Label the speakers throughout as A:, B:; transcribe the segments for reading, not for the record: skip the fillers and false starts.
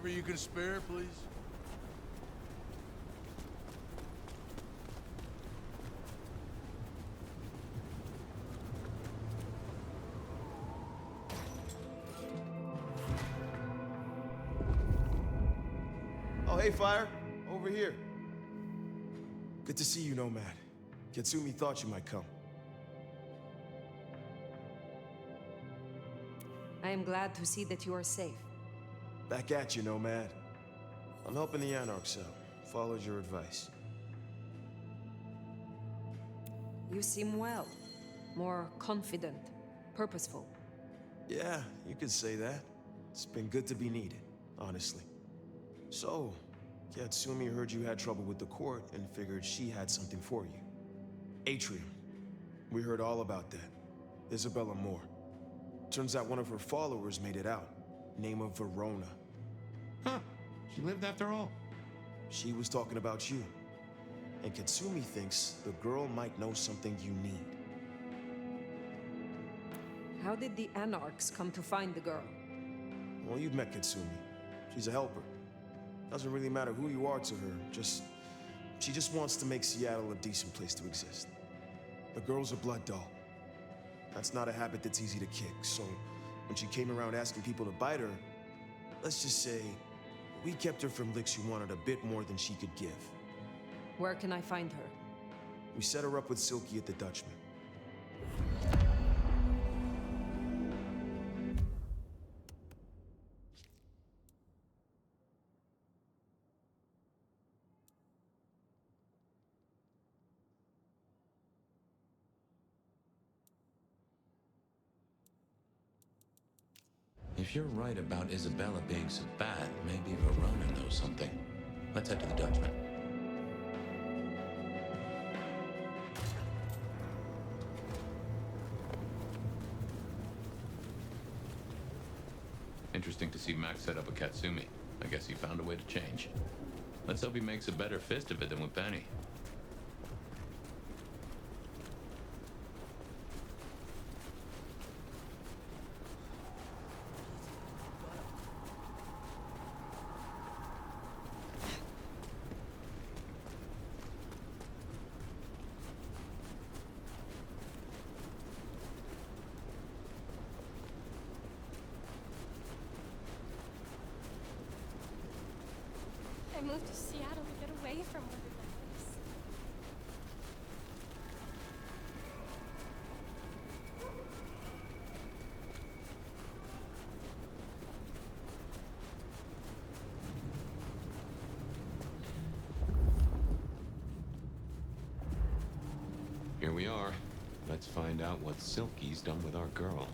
A: Whatever you can spare, please.
B: Oh, hey, Fire. Over here. Good to see you, Nomad. Katsumi thought you might come.
C: I am glad to see that you are safe.
B: Back at you, Nomad. I'm helping the Anarchs out. Followed your advice.
C: You seem well. More confident, purposeful.
B: Yeah, you could say that. It's been good to be needed, honestly. So, Katsumi heard you had trouble with the court and figured she had something for you. Atrium. We heard all about that. Isabella Moore. Turns out one of her followers made it out. Name of Verona.
D: Huh. She lived after all.
B: She was talking about you. And Katsumi thinks the girl might know something you need.
C: How did the Anarchs come to find the girl?
B: Well, you've met Katsumi. She's a helper. Doesn't really matter who you are to her, she just wants to make Seattle a decent place to exist. The girl's a blood doll. That's not a habit that's easy to kick, so when she came around asking people to bite her, let's just say, we kept her from licks who wanted a bit more than she could give.
C: Where can I find her?
B: We set her up with Silky at the Dutchman.
D: If you're right about Isabella being so bad, maybe Verona knows something. Let's head to the Dutchman. Interesting to see Max set up a Katsumi. I guess he found a way to change. Let's hope he makes a better fist of it than with Penny.
E: I moved to Seattle to get away from living like this.
D: Here we are. Let's find out what Silky's done with our girl.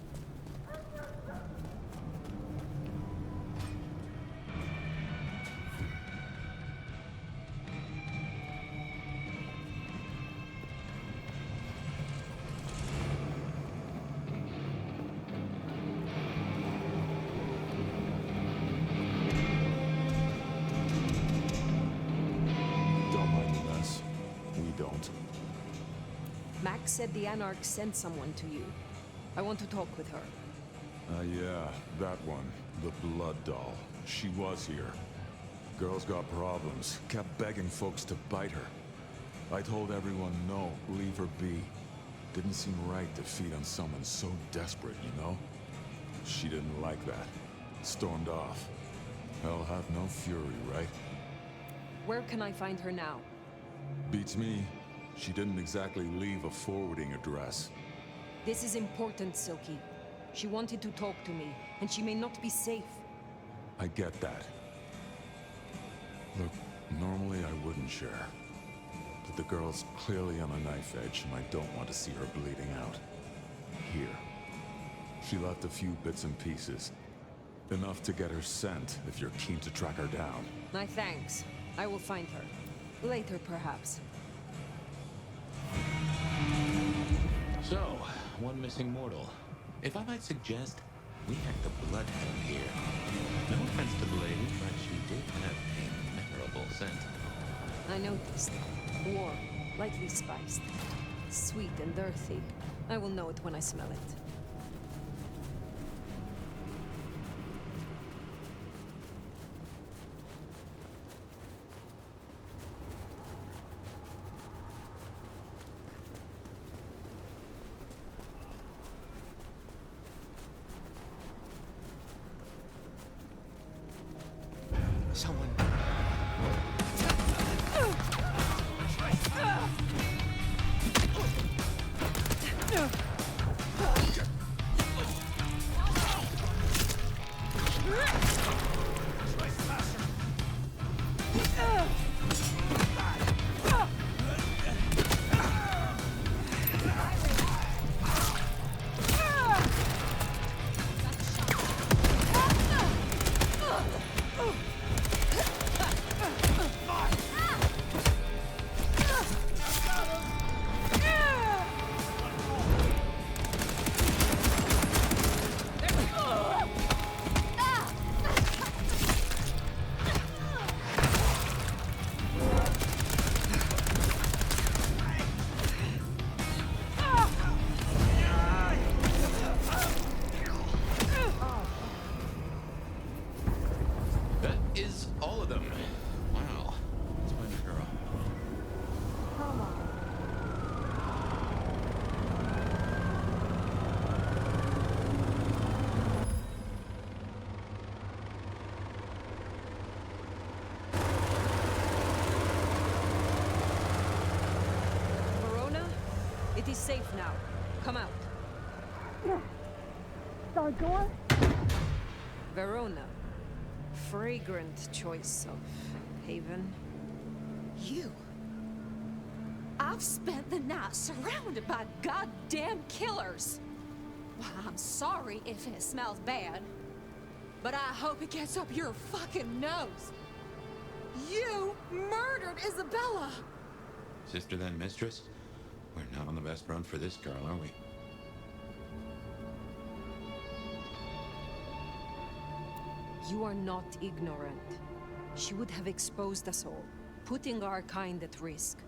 C: Max said the Anarchs sent someone to you. I want to talk with her.
F: Yeah, that one. The blood doll. She was here. Girl's got problems. Kept begging folks to bite her. I told everyone no, leave her be. Didn't seem right to feed on someone so desperate, you know? She didn't like that. Stormed off. Hell hath no fury, right?
C: Where can I find her now?
F: Beats me. She didn't exactly leave a forwarding address.
C: This is important, Silky. She wanted to talk to me, and she may not be safe.
F: I get that. Look, normally I wouldn't share. But the girl's clearly on a knife edge, and I don't want to see her bleeding out. Here. She left a few bits and pieces. Enough to get her sent, if you're keen to track her down.
C: My thanks. I will find her. Later, perhaps.
D: So, one missing mortal. If I might suggest, we had the Bloodhound here. No offense to the lady, but she did have a memorable scent.
C: I noticed. Warm, lightly spiced. Sweet and earthy. I will know it when I smell it. is safe now. Come out.
A: Our door?
C: Verona. Fragrant choice of haven.
G: You. I've spent the night surrounded by goddamn killers. Well, I'm sorry if it smells bad, but I hope it gets up your fucking nose. You murdered Isabella!
D: Sister then mistress? We're not on the best run for this girl, are we?
C: You are not ignorant. She would have exposed us all, putting our kind at risk.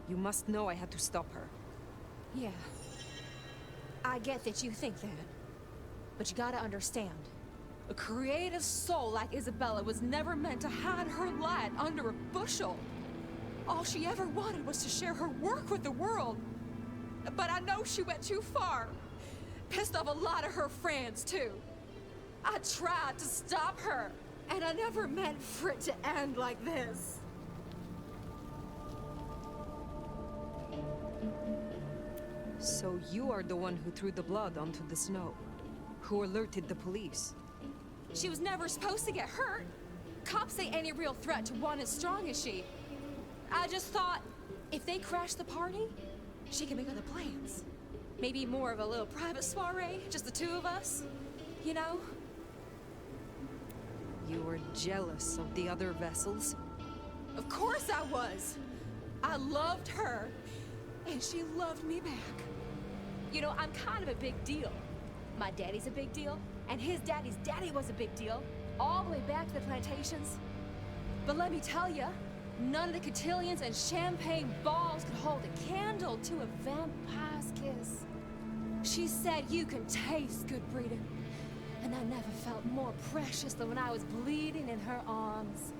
C: You must know I had to stop her.
G: Yeah. I get that you think that. But you gotta understand. A creative soul like Isabella was never meant to hide her light under a bushel. All she ever wanted was to share her work with the world. But I know she went too far. Pissed off a lot of her friends, too. I tried to stop her, and I never meant for it to end like this.
C: So you are the one who threw the blood onto the snow, who alerted the police.
G: She was never supposed to get hurt. Cops ain't any real threat to one as strong as she. I just thought, if they crashed the party, she could make other plans. Maybe more of a little private soiree, just the two of us, you know?
C: You were jealous of the other vessels?
G: Of course I was. I loved her, and she loved me back. You know, I'm kind of a big deal. My daddy's a big deal, and his daddy's daddy was a big deal, all the way back to the plantations. But let me tell you, none of the cotillions and champagne balls could hold a candle to a vampire's kiss. She said you can taste good breeding, and I never felt more precious than when I was bleeding in her arms.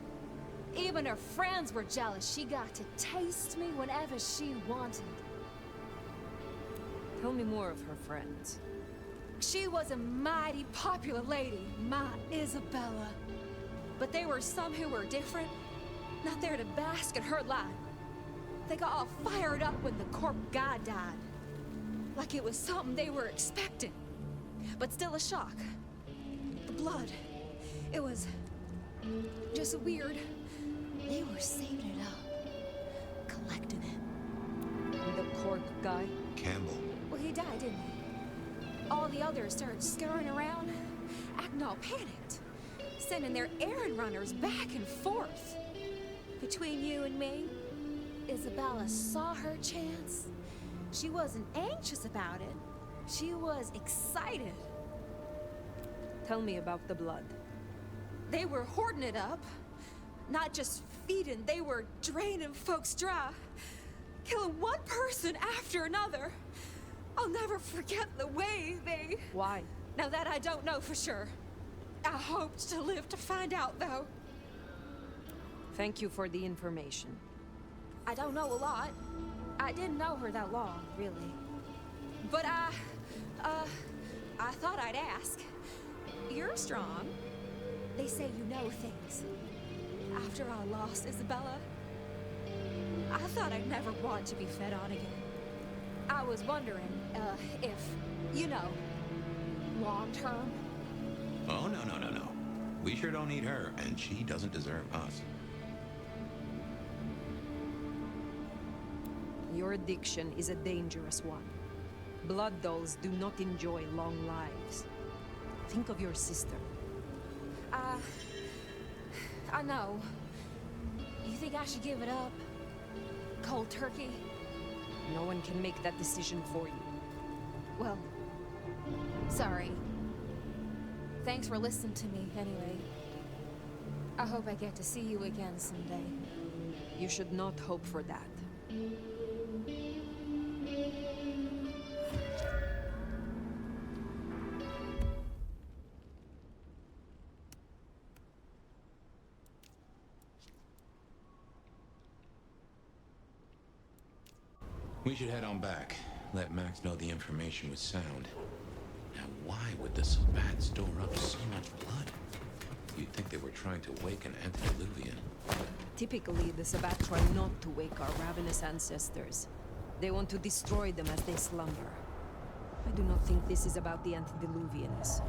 G: Even her friends were jealous. She got to taste me whenever she wanted.
C: Tell me more of her friends.
G: She was a mighty popular lady, my Isabella. But there were some who were different, not there to bask in her light. They got all fired up when the corp guy died. Like it was something they were expecting, but still a shock. The blood, it was just weird. They were saving it up, collecting it.
C: And the cork guy?
D: Campbell.
G: Well, he died, didn't he? All the others started scurrying around, acting all panicked, sending their errand runners back and forth. Between you and me, Isabella saw her chance. She wasn't anxious about it. She was excited.
C: Tell me about the blood.
G: They were hoarding it up. Not just feeding, they were draining folks dry. Killing one person after another. I'll never forget the way they...
C: Why?
G: Now that I don't know for sure. I hoped to live to find out, though.
C: Thank you for the information.
G: I don't know a lot. I didn't know her that long, really. But I thought I'd ask. You're strong. They say you know things. After I lost Isabella, I thought I'd never want to be fed on again. I was wondering, if, you know, long term.
D: Oh, no. We sure don't need her, and she doesn't deserve us.
C: Your addiction is a dangerous one. Blood dolls do not enjoy long lives. Think of your sister.
G: I know. You think I should give it up? Cold turkey?
C: No one can make that decision for you.
G: Well, sorry. Thanks for listening to me, anyway. I hope I get to see you again someday.
C: You should not hope for that.
D: We should head on back. Let Max know the information was sound. Now, why would the Sabbat store up so much blood? You'd think they were trying to wake an antediluvian.
C: Typically, the Sabbat try not to wake our ravenous ancestors. They want to destroy them as they slumber. I do not think this is about the antediluvians.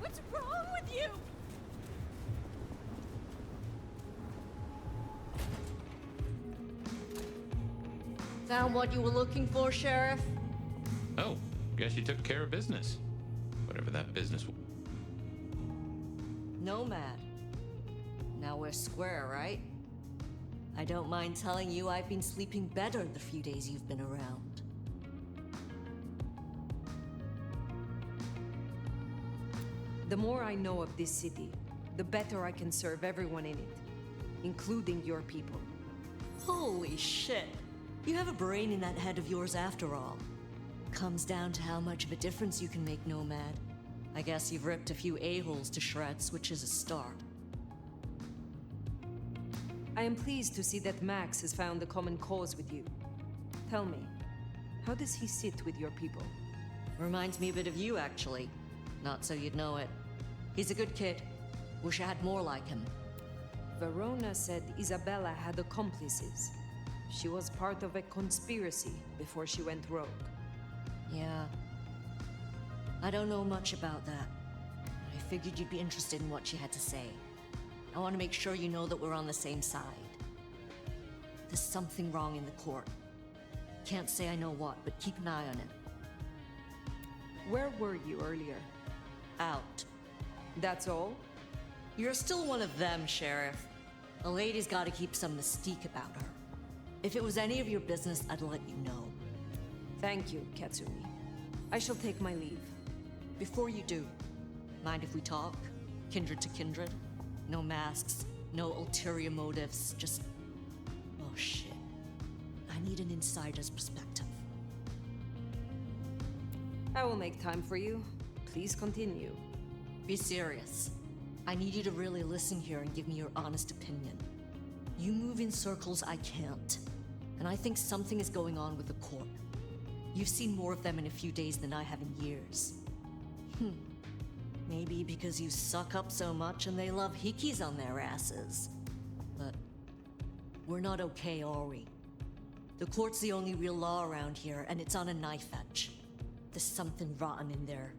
G: What's wrong with you?
A: Found what you were looking for, Sheriff?
D: Oh, guess you took care of business. Whatever that business was.
A: Nomad. Now we're square, right? I don't mind telling you I've been sleeping better the few days you've been around.
C: The more I know of this city, the better I can serve everyone in it, including your people.
A: Holy shit! You have a brain in that head of yours after all. Comes down to how much of a difference you can make, Nomad. I guess you've ripped a few a-holes to shreds, which is a start.
C: I am pleased to see that Max has found a common cause with you. Tell me, how does he sit with your people?
A: Reminds me a bit of you, actually. Not so you'd know it. He's a good kid. Wish I had more like him.
C: Verona said Isabella had accomplices. She was part of a conspiracy before she went rogue.
A: Yeah. I don't know much about that. I figured you'd be interested in what she had to say. I want to make sure you know that we're on the same side. There's something wrong in the court. Can't say I know what, but keep an eye on it.
C: Where were you earlier?
A: Out.
C: That's all?
A: You're still one of them, Sheriff. A lady's got to keep some mystique about her. If it was any of your business, I'd let you know.
C: Thank you, Katsumi. I shall take my leave.
A: Before you do, mind if we talk? Kindred to kindred? No masks, no ulterior motives, just... Oh shit. I need an insider's perspective.
C: I will make time for you. Please continue.
A: Be serious. I need you to really listen here and give me your honest opinion. You move in circles I can't, and I think something is going on with the court. You've seen more of them in a few days than I have in years. Maybe because you suck up so much and they love hickeys on their asses. But we're not okay, are we? The court's the only real law around here, and it's on a knife edge. There's something rotten in there.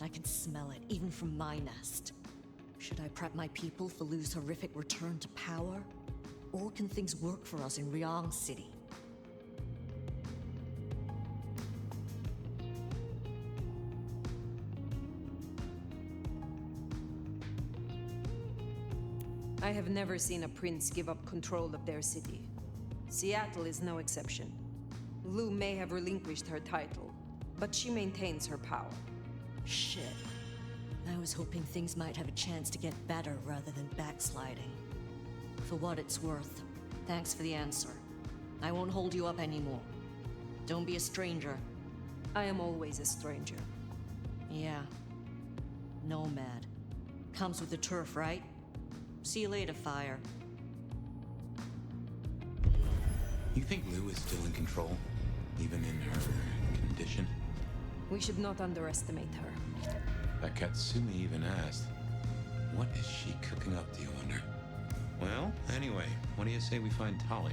A: I can smell it, even from my nest. Should I prep my people for Lu's horrific return to power? Or can things work for us in Ryong City?
C: I have never seen a prince give up control of their city. Seattle is no exception. Lu may have relinquished her title, but she maintains her power.
A: Shit. I was hoping things might have a chance to get better rather than backsliding. For what it's worth, thanks for the answer. I won't hold you up anymore. Don't be a stranger.
C: I am always a stranger.
A: Yeah. Nomad. Comes with the turf, right? See you later, Fire.
D: You think Lou is still in control? Even in her condition?
C: We should not underestimate her.
D: That Katsumi even asked. What is she cooking up, do you wonder? Well, anyway, what do you say we find Tali?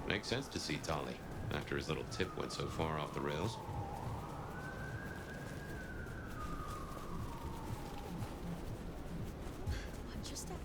D: Makes sense to see Tali, after his little tip went so far off the rails.
E: Watch your step.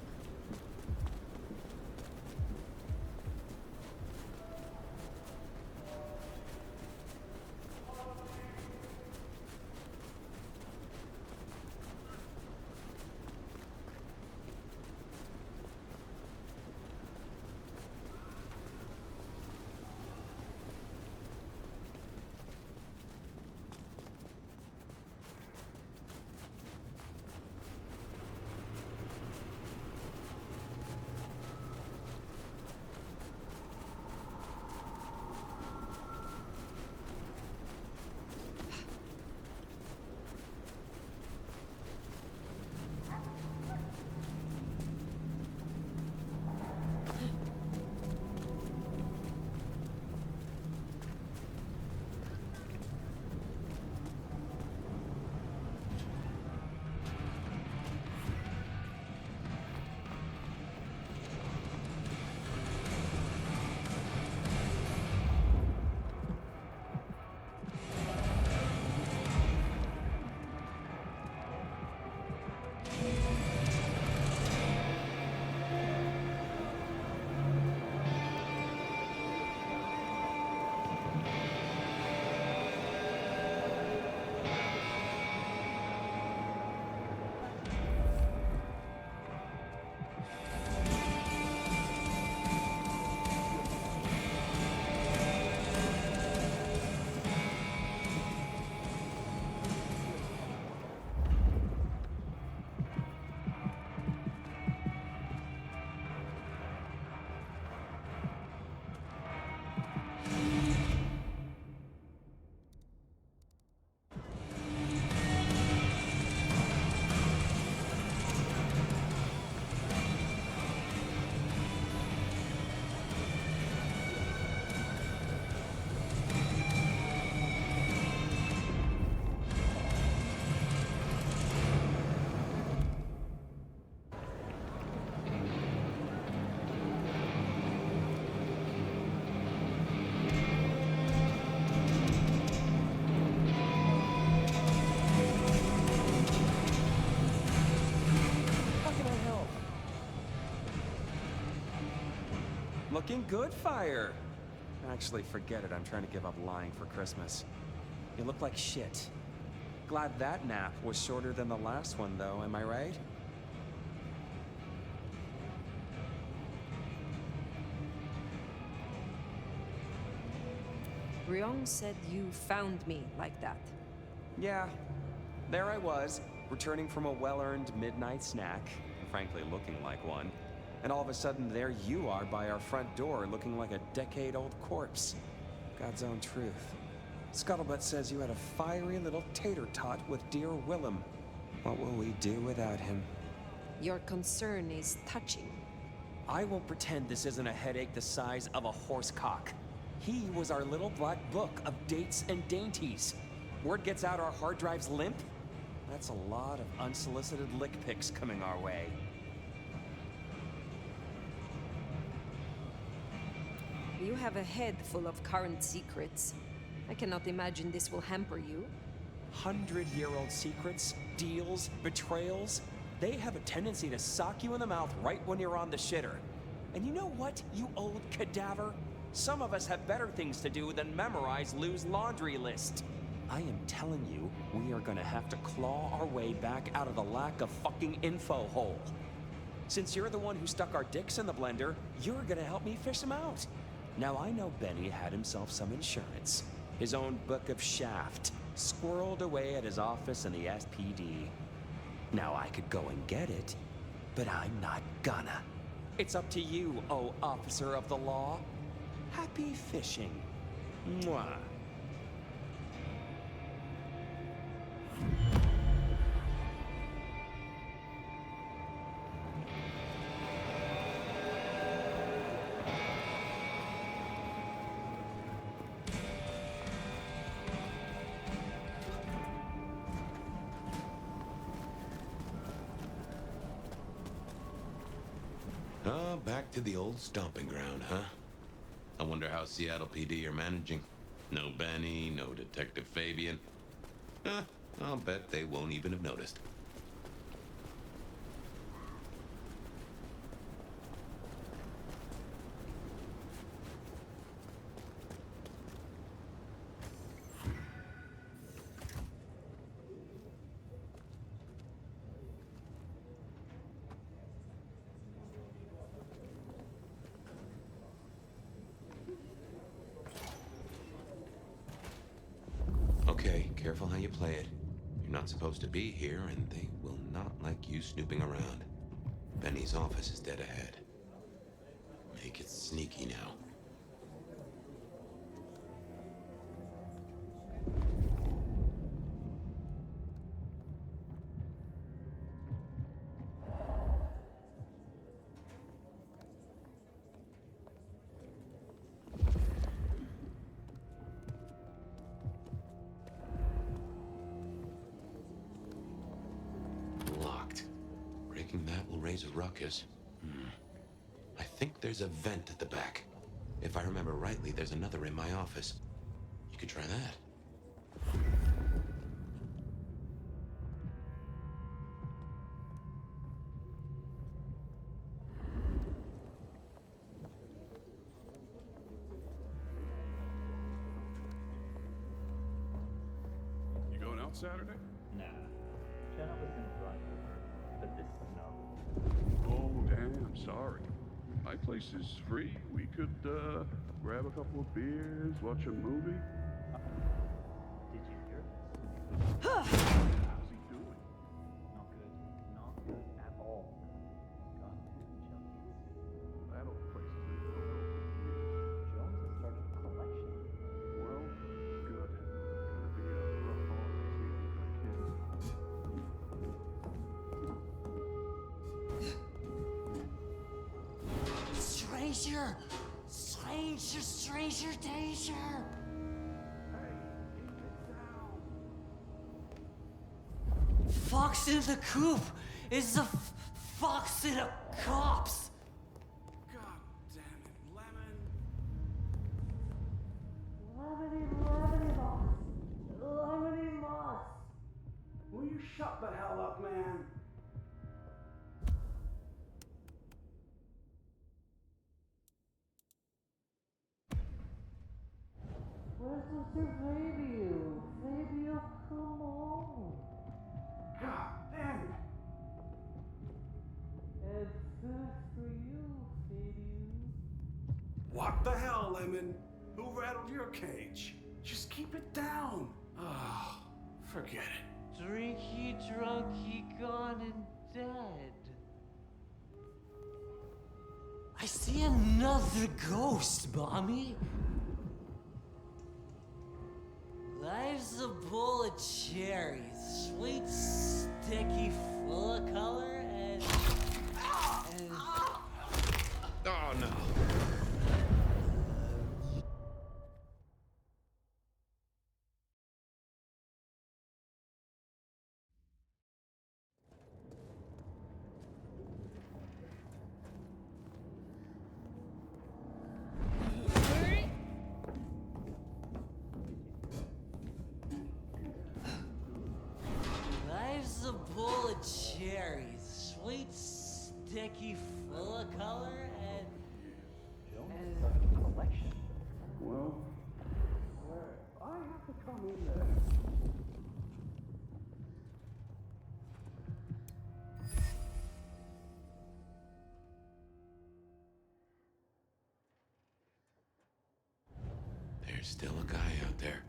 H: Looking good, Fire. Actually, forget it. I'm trying to give up lying for Christmas. You look like shit. Glad that nap was shorter than the last one, though, am I right?
C: Ryong said you found me like that.
H: Yeah. There I was, returning from a well-earned midnight snack, frankly looking like one. And all of a sudden, there you are by our front door, looking like a decade-old corpse. God's own truth. Scuttlebutt says you had a fiery little tater-tot with dear Willem. What will we do without him?
C: Your concern is touching.
H: I won't pretend this isn't a headache the size of a horse cock. He was our little black book of dates and dainties. Word gets out our hard drive's limp? That's a lot of unsolicited lick pics coming our way.
C: You have a head full of current secrets. I cannot imagine this will hamper you.
H: 100-year-old secrets, deals, betrayals, they have a tendency to sock you in the mouth right when you're on the shitter. And you know what, you old cadaver? Some of us have better things to do than memorize Lou's laundry list. I am telling you, we are gonna have to claw our way back out of the lack of fucking info hole. Since you're the one who stuck our dicks in the blender, you're gonna help me fish them out. Now I know Benny had himself some insurance. His own book of Shaft, squirreled away at his office in the SPD. Now I could go and get it, but I'm not gonna. It's up to you, oh officer of the law. Happy fishing. Mwah.
D: Oh, back to the old stomping ground, huh? I wonder how Seattle PD are managing. No Benny, no Detective Fabian. I'll bet they won't even have noticed. Okay, careful how you play it. You're not supposed to be here, and they will not like you snooping around. Benny's office is dead ahead. Make it sneaky now. Locked. Breaking that will raise a ruckus. I think there's a vent at the back. If I remember rightly, there's another in my office. You could try that.
I: You going out Saturday?
J: Nah. Jenna was gonna drive over, but this snow.
I: Oh, damn, sorry. My place is free. We could, grab a couple of beers, watch a movie.
J: Did you hear this?
I: How's he doing?
J: Not good. Not good at all. Goddamn junkies.
I: That old place has been built over
J: Jones has started a collection.
I: years. Well, good. Gonna be a rough holiday season for the kids.
A: Stranger! Stranger, stranger, danger!
I: Hey, keep it down.
A: Fox in the coop is the fox in a copse!
I: God damn it, Lemon.
A: Lemony moss! Lemony moss!
I: Will you shut the hell up, man?
A: Where's Mr. Fabio? Fabio, come on!
I: God damn it.
A: And food for you, Fabio.
I: What the hell, Lemon? Who rattled your cage? Just keep it down. Oh, forget it.
A: Drinky, drunky, gone and dead. I see another ghost, Mommy. Life's a bowl of cherries, sweet, sticky, full of color, and
D: Oh, no.
A: life's a bowl of cherries, sweet, sticky, full of color, and
D: There's still a guy out there.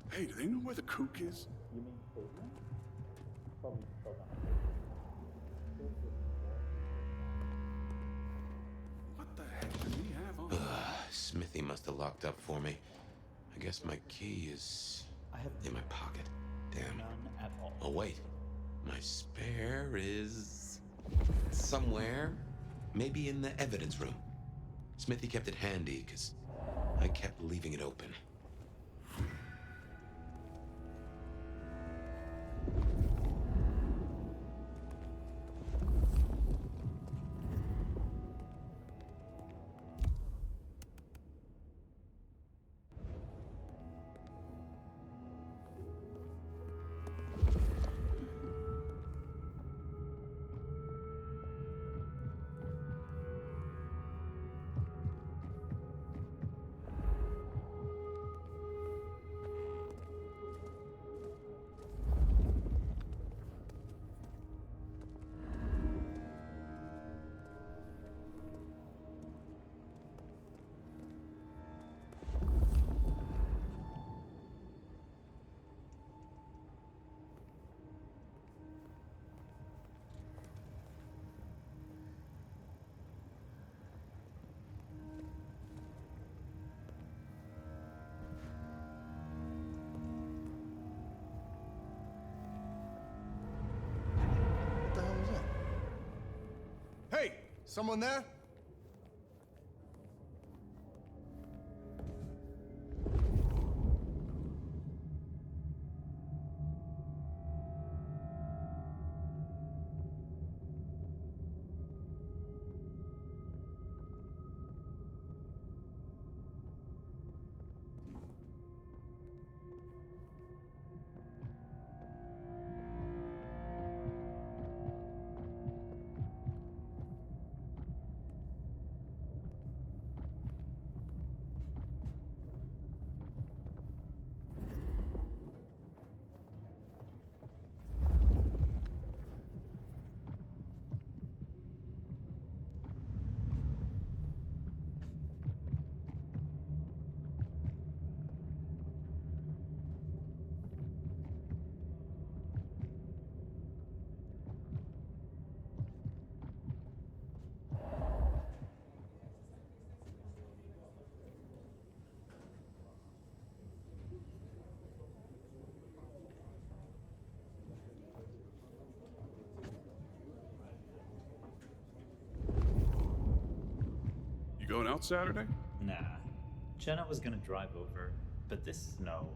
I: Hey, do they know where the kook is?
J: You mean Caitlin? Probably still not.
I: What the heck does he have on?
D: Smithy must have locked up for me. I guess my key is
J: I have
D: in my pocket. Damn.
J: none at all.
D: Oh, wait. My spare is somewhere. Maybe in the evidence room. Smithy kept it handy, because I kept leaving it open.
K: What the hell was that? Hey, someone there?
I: You going out Saturday?
J: Nah. Jenna was gonna drive over, but this snow.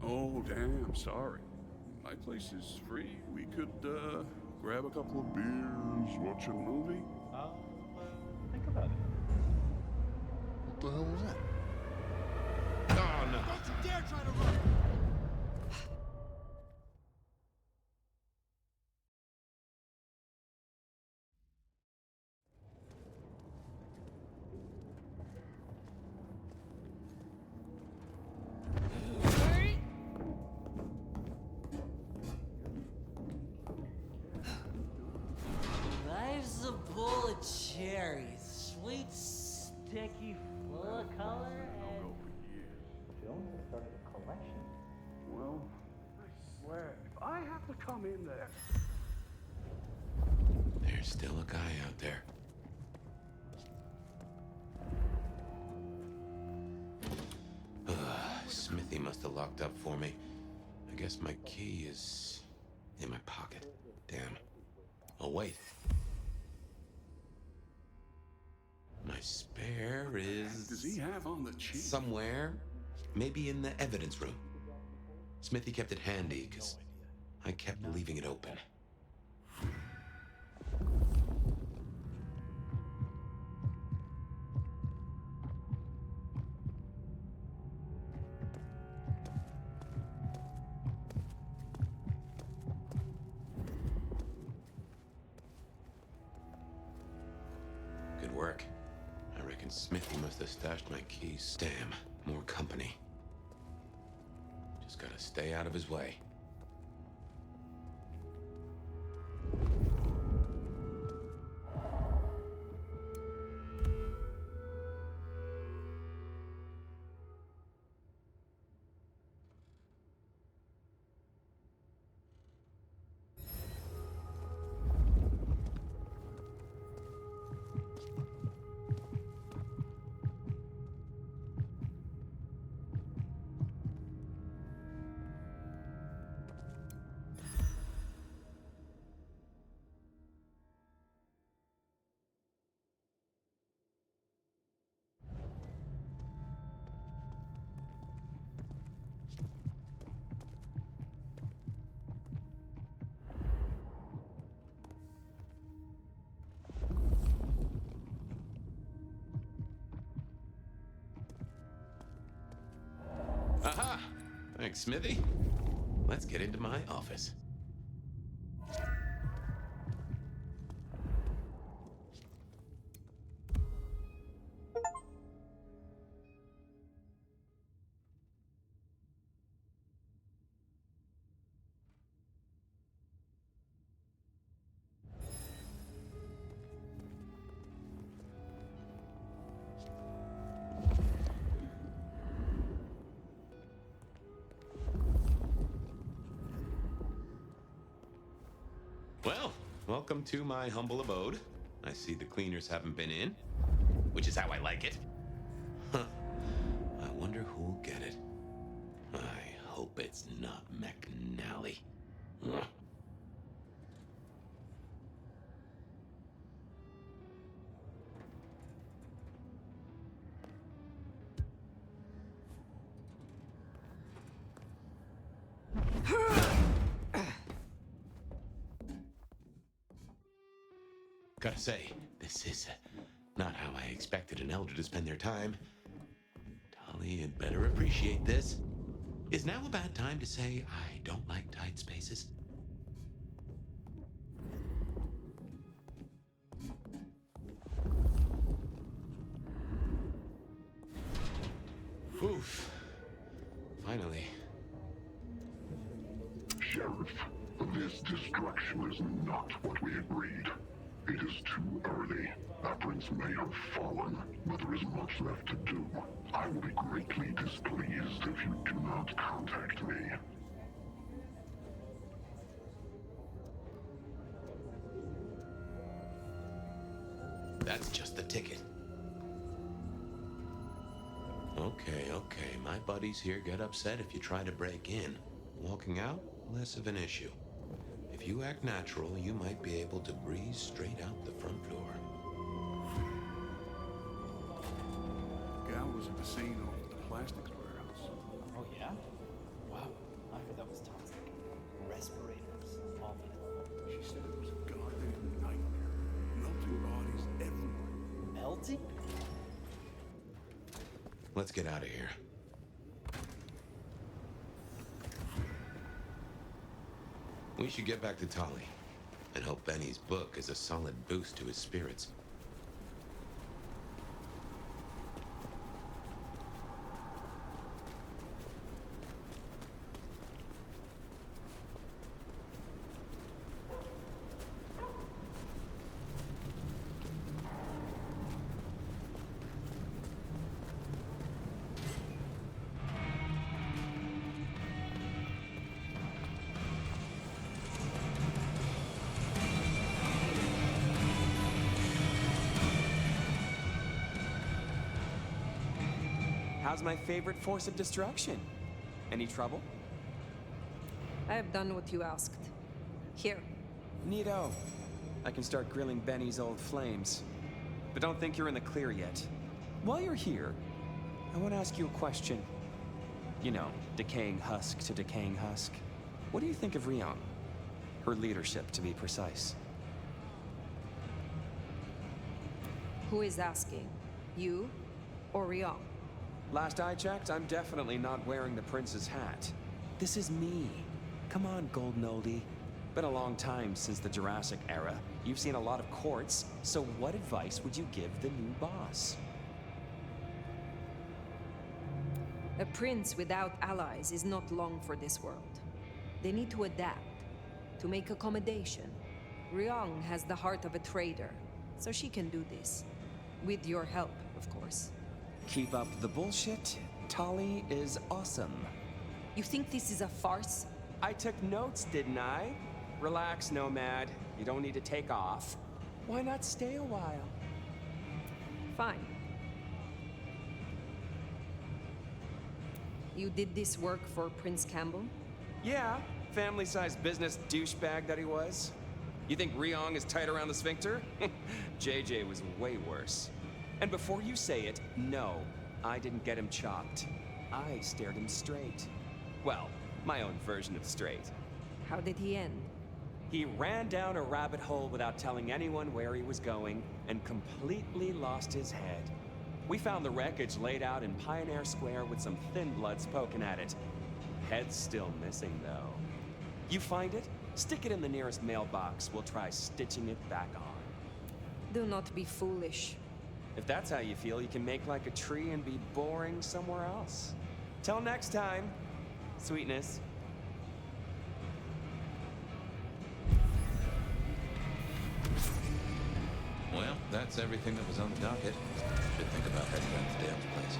I: Oh, damn, sorry. My place is free. We could, grab a couple of beers, watch a movie.
J: I'll think about it.
K: What the hell was that?
D: Oh, no.
K: Don't you dare try to run!
L: Life's a bowl of cherries, sweet, sticky, full of color, and
J: Jones has started a collection.
I: Well, I swear, if I have to come in there...
D: There's still a guy out there. Smithy must have locked up for me. I guess my key is in my pocket. Damn. Oh, wait. My spare is
I: Does he have on the cheap?
D: somewhere. Maybe in the evidence room. Smithy kept it handy, because I kept leaving it open. Good work. I reckon Smithy must have stashed my keys. Damn, more company. Just gotta stay out of his way. Thanks, Smithy. Let's get into my office. Well, welcome to my humble abode. I see the cleaners haven't been in, which is how I like it. Huh. I wonder who'll get it. I hope it's not McNally. Ugh. Gotta say, this is not how I expected an elder to spend their time. Tali had better appreciate this. Is now a bad time to say I don't like tight spaces? Oof. Finally.
M: Sheriff, this destruction is not what we agreed. It is too early. Our prince may have fallen, but there is much left to do. I will be greatly displeased if you do not contact me.
D: That's just the ticket. Okay. My buddies here get upset if you try to break in. Walking out, less of an issue. If you act natural, you might be able to breeze straight out the front door.
I: The gal was at the scene over at the plastics warehouse.
J: Oh, yeah? Wow. I heard that was toxic. Respirators. All of it.
I: She said it was a goddamn nightmare. Melting bodies everywhere.
J: Melting?
D: Let's get out of here. We should get back to Tali and hope Benny's book is a solid boost to his spirits.
H: How's my favorite force of destruction? Any trouble?
C: I have done what you asked. Here.
H: Neato. I can start grilling Benny's old flames. But don't think you're in the clear yet. While you're here, I want to ask you a question. You know, decaying husk to decaying husk. What do you think of Ryong? Her leadership, to be precise.
C: Who is asking? You or Ryong?
H: Last I checked, I'm definitely not wearing the prince's hat. This is me. Come on, golden oldie. Been a long time since the Jurassic era. You've seen a lot of courts, so what advice would you give the new boss?
C: A prince without allies is not long for this world. They need to adapt, to make accommodation. Ryong has the heart of a trader, so she can do this. With your help, of course.
H: Keep up the bullshit. Tali is awesome.
C: You think this is a farce?
H: I took notes, didn't I? Relax, Nomad. You don't need to take off. Why not stay a while?
C: Fine. You did this work for Prince Campbell?
H: Yeah, family-sized business douchebag that he was. You think Ryong is tight around the sphincter? JJ was way worse. And before you say it, no, I didn't get him chopped. I stared him straight. Well, my own version of straight.
C: How did he end?
H: He ran down a rabbit hole without telling anyone where he was going and completely lost his head. We found the wreckage laid out in Pioneer Square with some thin bloods poking at it. head's still missing, though. You find it? Stick it in the nearest mailbox. We'll try stitching it back on.
C: Do not be foolish.
H: If that's how you feel, you can make like a tree and be boring somewhere else. Till next time, sweetness.
D: Well, that's everything that was on the docket. Should think about heading back to Dan's place.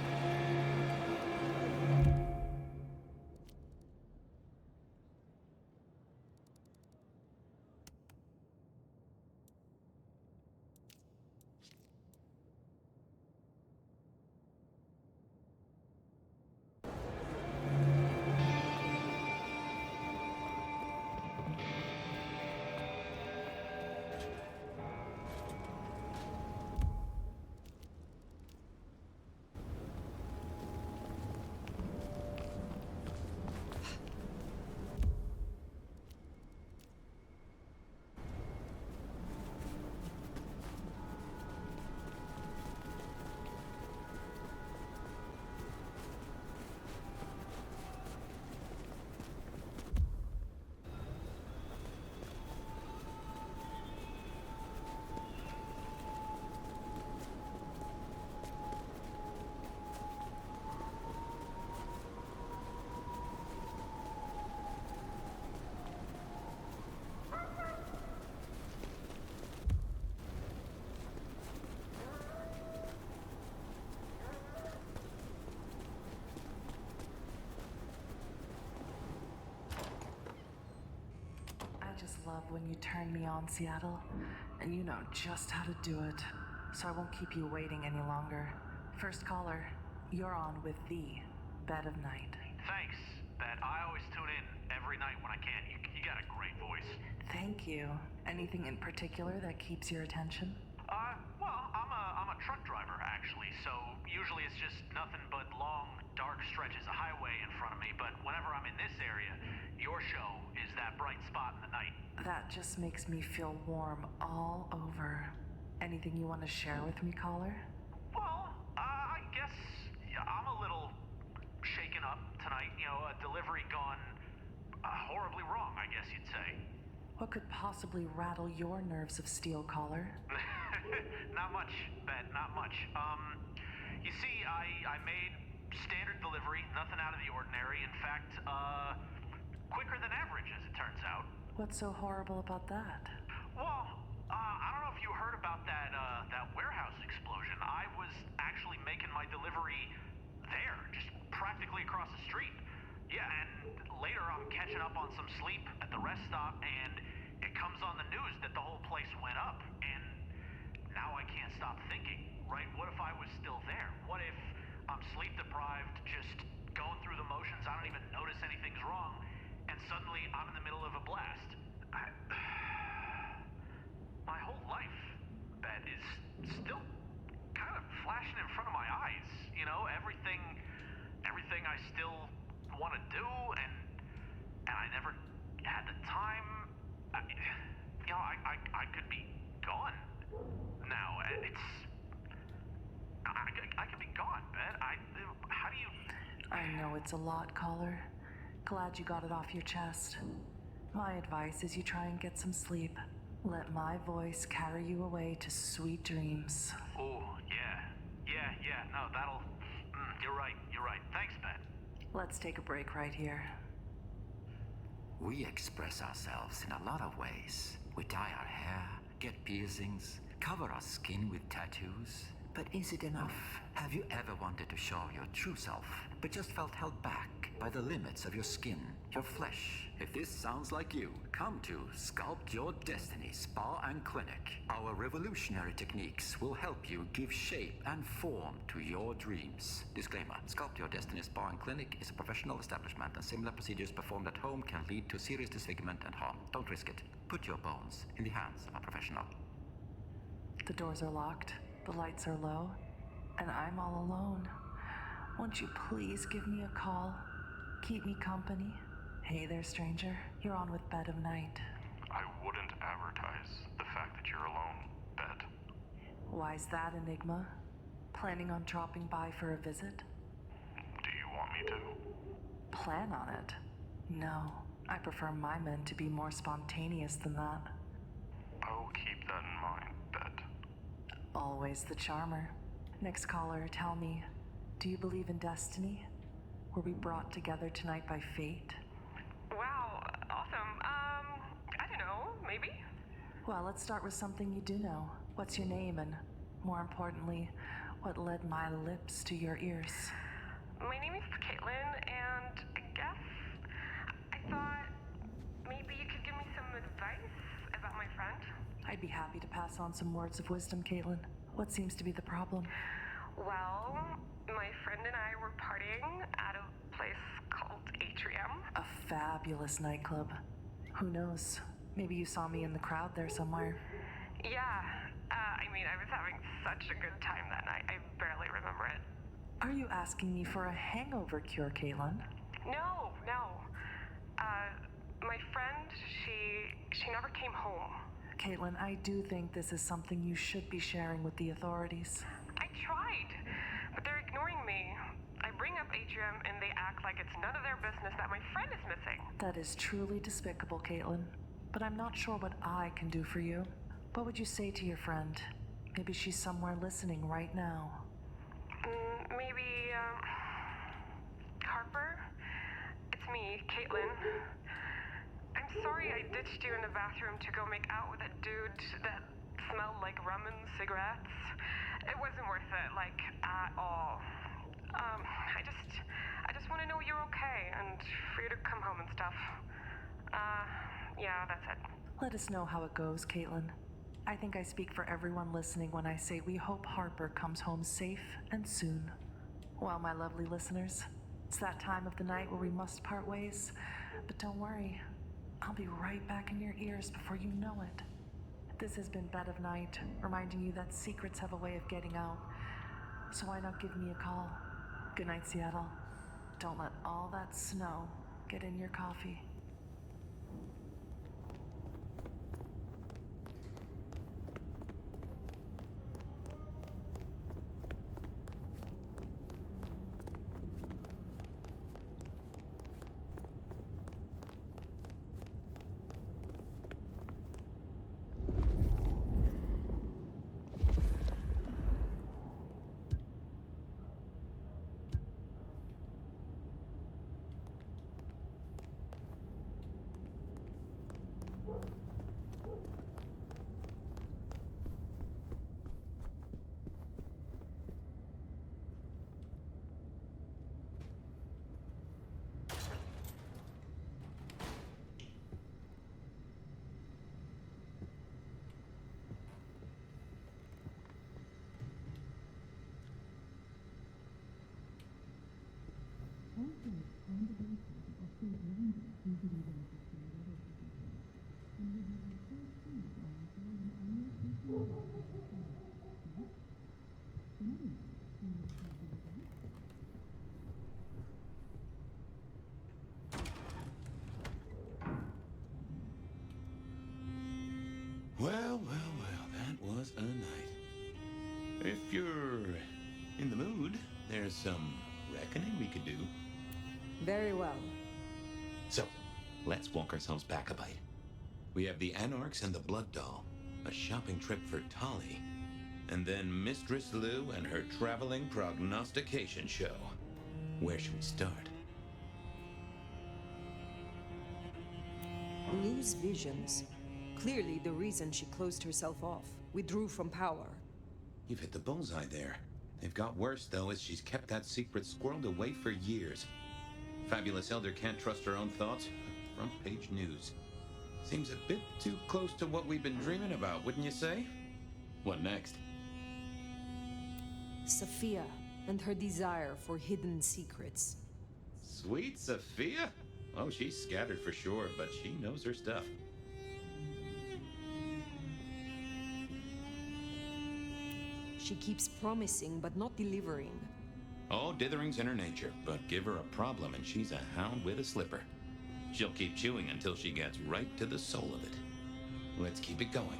N: I just love when you turn me on, Seattle, and you know just how to do it. So I won't keep you waiting any longer. First caller, you're on with the Bed of Night.
O: Thanks, Bet. I always tune in every night when I can. You got a great voice.
N: Thank you. Anything in particular that keeps your attention?
O: Well, I'm a truck driver, actually, so usually it's just nothing but long, dark stretches of highway in front of me, but whenever I'm in this area, your show is that bright spot in the night.
N: That just makes me feel warm all over. Anything you want to share with me, caller?
O: Well, I guess I'm a little shaken up tonight. You know, a delivery gone horribly wrong, I guess you'd say.
N: What could possibly rattle your nerves of steel, caller?
O: Not much, Bet, not much. You see, I made standard delivery, nothing out of the ordinary. In fact, quicker than average, as it turns out.
N: What's so horrible about that?
O: Well, I don't know if you heard about that warehouse explosion. I was actually making my delivery there, just practically across the street. Yeah, and later I'm catching up on some sleep at the rest stop, and it comes on the news that the whole place went up. And now I can't stop thinking, right? What if I was still there? What if I'm sleep deprived, just going through the motions, I don't even notice anything's wrong, and suddenly I'm in the middle of a blast? My whole life, Bet, is still kind of flashing in front of my eyes. You know, everything I still want to do, and I never had the time. I could be gone now. I could be gone, Bet. How do you?
N: I know it's a lot, caller. Glad you got it off your chest. My advice is you try and get some sleep. Let my voice carry you away to sweet dreams.
O: Oh, yeah. No, that'll. You're right. Thanks, Bet.
N: Let's take a break right here.
P: We express ourselves in a lot of ways. We dye our hair, get piercings, cover our skin with tattoos. But is it enough? Have you ever wanted to show your true self, but just felt held back by the limits of your skin, your flesh? If this sounds like you, come to Sculpt Your Destiny Spa and Clinic. Our revolutionary techniques will help you give shape and form to your dreams. Disclaimer: Sculpt Your Destiny Spa and Clinic is a professional establishment, and similar procedures performed at home can lead to serious disfigurement and harm. Don't risk it. Put your bones in the hands of a professional.
N: The doors are locked, the lights are low, and I'm all alone. Won't you please give me a call? Keep me company. Hey there, stranger. You're on with Bed of Night.
Q: I wouldn't advertise the fact that you're alone, Bet.
N: Why's that, Enigma? Planning on dropping by for a visit?
Q: Do you want me to?
N: Plan on it? No, I prefer my men to be more spontaneous than that.
Q: I'll keep that in mind, Bet.
N: Always the charmer. Next caller, tell me, do you believe in destiny? Were we brought together tonight by fate?
R: Wow, awesome. I don't know, maybe?
N: Well, let's start with something you do know. What's your name, and more importantly, what led my lips to your ears?
R: My name is Caitlin, and I guess I thought maybe you could give me some advice about my friend.
N: I'd be happy to pass on some words of wisdom, Caitlin. What seems to be the problem?
R: Well, my friend and I were partying at a place called Atrium.
N: A fabulous nightclub. Who knows? Maybe you saw me in the crowd there somewhere.
R: Yeah, I was having such a good time that night, I barely remember it.
N: Are you asking me for a hangover cure, Caitlin?
R: No. My friend, she never came home.
N: Caitlin, I do think this is something you should be sharing with the authorities.
R: I tried, but they're ignoring me. I bring up Atrium and they act like it's none of their business that my friend is missing.
N: That is truly despicable, Caitlin. But I'm not sure what I can do for you. What would you say to your friend? Maybe she's somewhere listening right now.
R: Maybe, Harper? It's me, Caitlin. I'm sorry I ditched you in the bathroom to go make out with a dude that smelled like rum and cigarettes. It wasn't worth it, like, at all. I just want to know you're okay and for you to come home and stuff. Yeah, that's it.
N: Let us know how it goes, Caitlin. I think I speak for everyone listening when I say we hope Harper comes home safe and soon. Well, my lovely listeners, it's that time of the night where we must part ways. But don't worry, I'll be right back in your ears before you know it. This has been Bed of Night, reminding you that secrets have a way of getting out. So why not give me a call? Good night, Seattle. Don't let all that snow get in your coffee.
D: Well, that was a night. If you're in the mood, there's some reckoning we could do.
C: Very well.
D: So, let's walk ourselves back a bite. We have the Anarchs and the Blood Doll, a shopping trip for Tali, and then Mistress Lou and her traveling prognostication show. Where should we start?
C: Lou's visions. Clearly the reason she closed herself off, withdrew from power.
D: You've hit the bullseye there. They've got worse, though, as she's kept that secret squirreled away for years. Fabulous Elder can't trust her own thoughts. Front page news. Seems a bit too close to what we've been dreaming about, wouldn't you say? What next?
C: Sophia and her desire for hidden secrets.
D: Sweet Sophia? Oh, she's scattered for sure, but she knows her stuff.
C: She keeps promising but not delivering.
D: Oh, dithering's in her nature, but give her a problem and she's a hound with a slipper. She'll keep chewing until she gets right to the soul of it. Let's keep it going.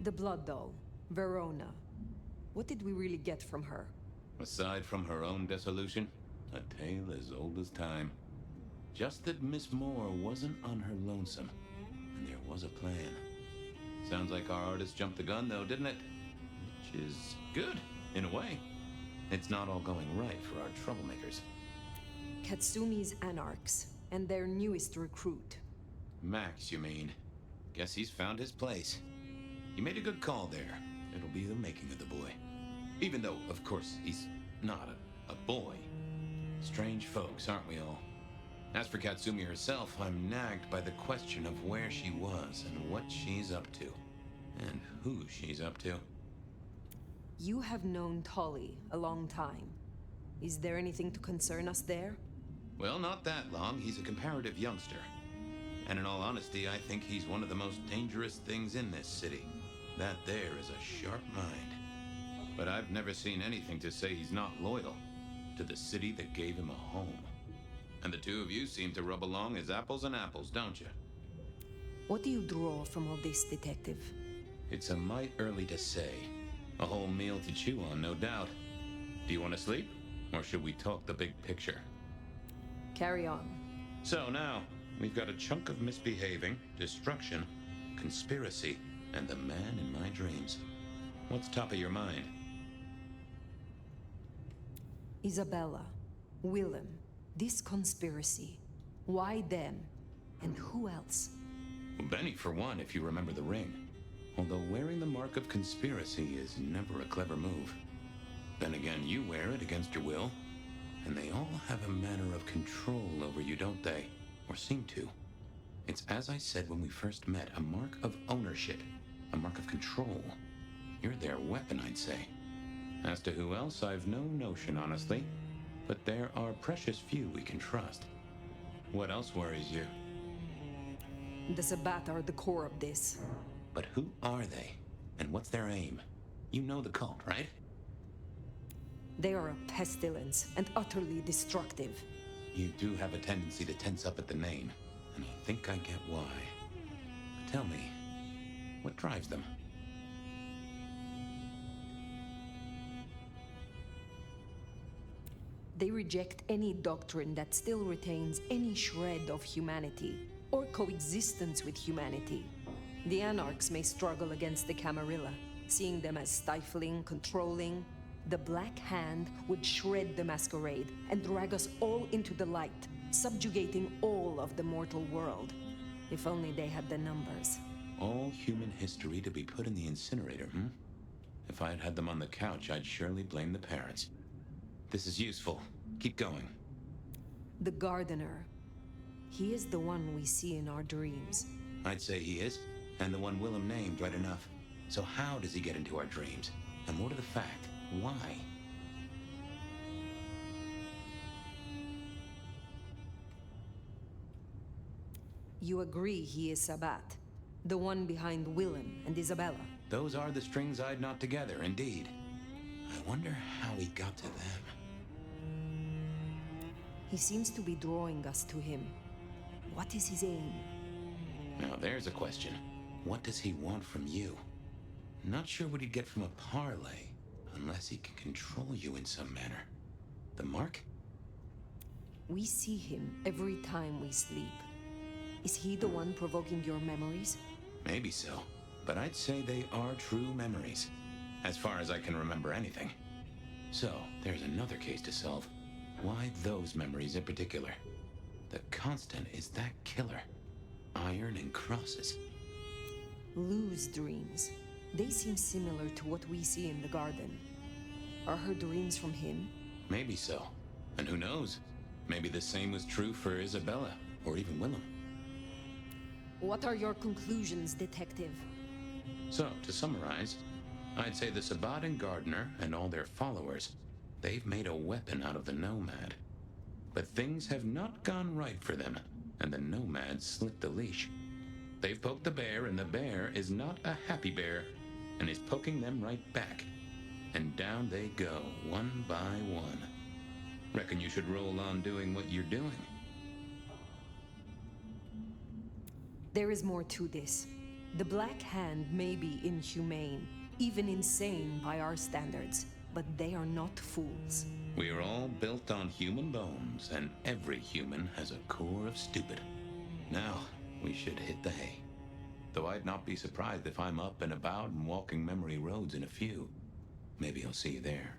C: The Blood Doll, Verona. What did we really get from her?
D: Aside from her own dissolution, A tale as old as time. Just that Miss Moore wasn't on her lonesome, and there was a plan. Sounds like our artist jumped the gun, though, didn't it? Which is good, in a way. It's not all going right for our troublemakers.
C: Katsumi's Anarchs, and their newest recruit.
D: Max, you mean? Guess he's found his place. You made a good call there. It'll be the making of the boy. Even though, of course, he's not a boy. Strange folks, aren't we all? As for Katsumi herself, I'm nagged by the question of where she was and what she's up to. And who she's up to.
C: You have known Tolly a long time. Is there anything to concern us there?
D: Well, not that long. He's a comparative youngster. And in all honesty, I think he's one of the most dangerous things in this city. That there is a sharp mind. But I've never seen anything to say he's not loyal to the city that gave him a home. And the two of you seem to rub along as apples and apples, don't you?
C: What do you draw from all this, Detective?
D: It's a mite early to say. A whole meal to chew on, no doubt. Do you want to sleep? Or should we talk the big picture?
C: Carry on.
D: So now, we've got a chunk of misbehaving, destruction, conspiracy, and the man in my dreams. What's top of your mind?
C: Isabella, Willem, this conspiracy. Why them? And who else?
D: Well, Benny, for one, if you remember the ring. Although wearing the mark of conspiracy is never a clever move. Then again, you wear it against your will. And they all have a manner of control over you, don't they? Or seem to. It's as I said when we first met, a mark of ownership. A mark of control. You're their weapon, I'd say. As to who else, I've no notion, honestly. But there are precious few we can trust. What else worries you?
C: The Sabbat are the core of this.
D: But who are they? And what's their aim? You know the cult, right?
C: They are a pestilence and utterly destructive.
D: You do have a tendency to tense up at the name, and I think I get why. But tell me, what drives them?
C: They reject any doctrine that still retains any shred of humanity, or coexistence with humanity. The Anarchs may struggle against the Camarilla, seeing them as stifling, controlling. The Black Hand would shred the Masquerade and drag us all into the light, subjugating all of the mortal world. If only they had the numbers.
D: All human history to be put in the incinerator, hmm? If I'd had them on the couch, I'd surely blame the parents. This is useful. Keep going.
C: The Gardener. He is the one we see in our dreams.
D: I'd say he is, and the one Willem named right enough. So how does he get into our dreams? And more to the fact, why?
C: You agree he is Sabbat, the one behind Willem and Isabella?
D: Those are the strings I'd knot together, indeed. I wonder how he got to them.
C: He seems to be drawing us to him. What is his aim?
D: Now there's a question. What does he want from you? Not sure what he'd get from a parlay, unless he can control you in some manner. The mark?
C: We see him every time we sleep. Is he the one provoking your memories?
D: Maybe so, but I'd say they are true memories, as far as I can remember anything. So, there's another case to solve. Why those memories in particular? The constant is that killer. Iron and crosses.
C: Lou's dreams. They seem similar to what we see in the garden. Are her dreams from him?
D: Maybe so. And who knows? Maybe the same was true for Isabella, or even Willem.
C: What are your conclusions, Detective?
D: So, to summarize, I'd say the Sabbat and Gardener and all their followers, they've made a weapon out of the Nomad. But things have not gone right for them, and the Nomad slipped the leash. They've poked the bear, and the bear is not a happy bear, and is poking them right back. And down they go, one by one. Reckon you should roll on doing what you're doing.
C: There is more to this. The Black Hand may be inhumane, even insane by our standards. but they are not fools.
D: We are all built on human bones, and every human has a core of stupid. Now, we should hit the hay. Though I'd not be surprised if I'm up and about and walking memory roads in a few. Maybe I'll see you there.